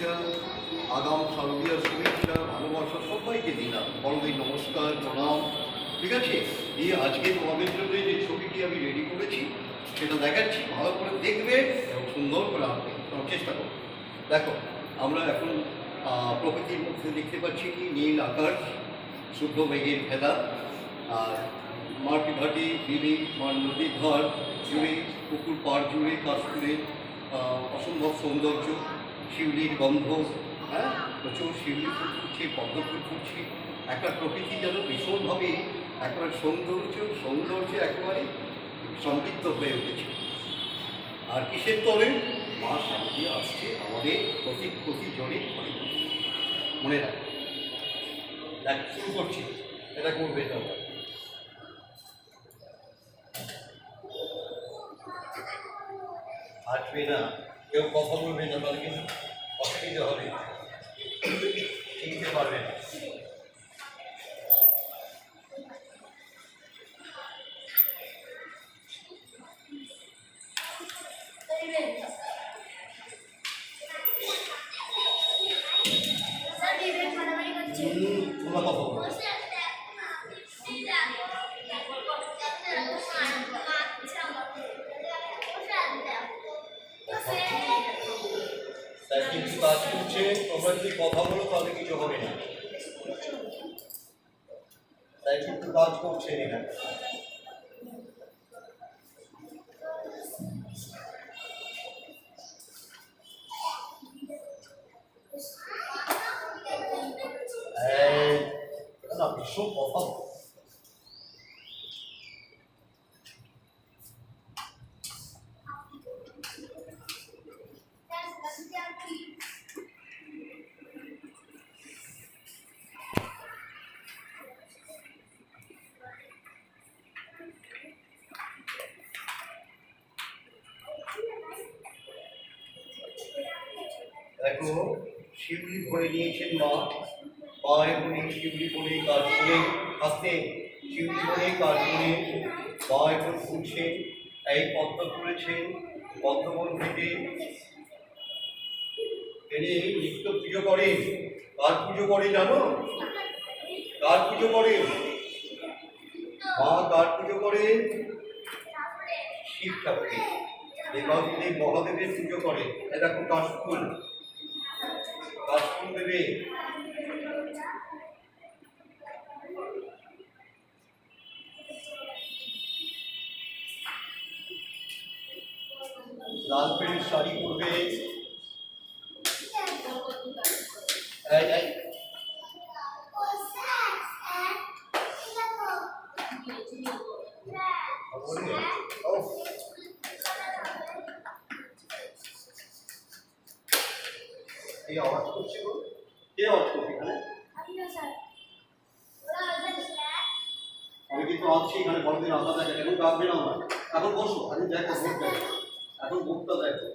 শুভেচ্ছা, আগাম শারদীয় শুভেচ্ছা, ভালোবাসা সবাইকে দিলাম। বড়দের নমস্কার, প্রণাম। ঠিক আছে, দিয়ে আজকে তোমাদের জন্য যে ছবিটি আমি রেডি করেছি সেটা দেখাচ্ছি, ভালো করে দেখবে এবং সুন্দর করে আঁকবে চেষ্টা করো। দেখো, আমরা এখন প্রকৃতির মধ্যে দেখতে পাচ্ছি কি নীল আকাশ, শুদ্ধ মেঘের ভেলা, আর মাটি ঘাটি বিলি নদীর ধার জুড়ে, পুকুর পাড় জুড়ে কাশফুলে অসম্ভব সৌন্দর্য, শিউলির গন্ধ, হ্যাঁ, প্রচুর শিউলি ফুল ফুটছে, পদ্ম ফুল ফুটছে, একটা প্রকৃতি যেন ভীষণভাবে একেবারে সৌন্দর্যে একেবারে সমৃদ্ধ হয়ে উঠেছে। আর কিসের তলে? মা শান্তি আসছে আমাদের প্রতিজনের ঘরে। মনে রাখ, দেখ শুরু করছি, এটা করবে এটা আসবে না, কেউ কথা বলবে না, তাহলে কিন্তু অসুবিধা হবে, চিনতে পারবে না। তোমরা কথা বলো। কিছু কাজ করছে, তোমরা যদি কথা বলো তাহলে কিছু হবে না। তাই কিন্তু কাজ করছে এখানে। ভীষণ কথা দেখো, শিউলি ভরে নিয়েছেন মা, পায়ে বনে শিউলি বনে কাজ করে আসতে, শিউলি বনে কাজ করে পায়ে বন ফুটছে, এই পদ্ম ফুলেছে, পদ্মবন থেকে তিনি নিত্য পুজো করেন। কার পুজো করে জানো? কার পুজো করে? মা কার পুজো করেন? শিব ঠাকুরের, দেবাদিদেব মহাদেবের পুজো করে। এরকম কাশফুল, কাশফুল দেবে। লাল পেড়ের শাড়ি পরবে। আওয়াজ করছে, কে আওয়াজ করছে এখানে? আমি কিন্তু আছি এখানে, বড়দিন আশা থাকে, এখন ডাকবে না আমার। এখন বসো, আমি দেখো ভোট দেখো, এখন ভোটটা দেখো।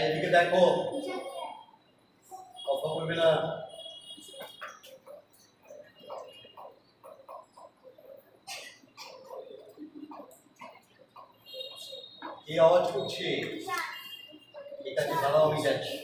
এদিকে দেখো, কথা বলবে না। এই আওয়াজ করছে, ঠিক আছে দাঁড়াও, আমি যাচ্ছি।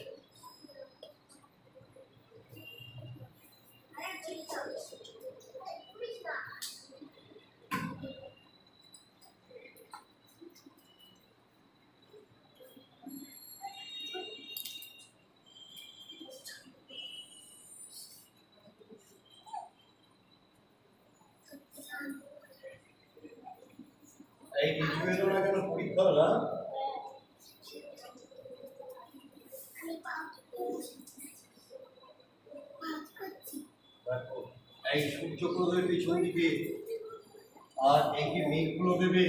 এই কিছু এলো না কেন? পরীক্ষা না, দেখো এই সূর্যগুলো দেবে পিছন দিকে, আর এই মেঘগুলো দেবে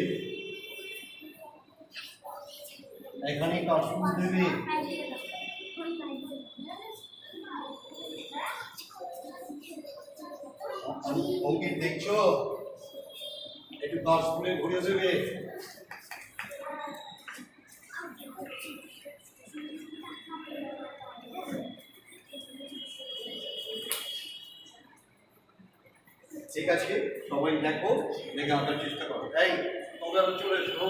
এখানে, কাশফুল দেবে। অঙ্কিত দেখছো, একটু কাশফুলে ঘুরে দেবে। ঠিক আছে, সবাই দেখো, দেখে আঁকার চেষ্টা করো। এই তোমরা তো চলে এসো।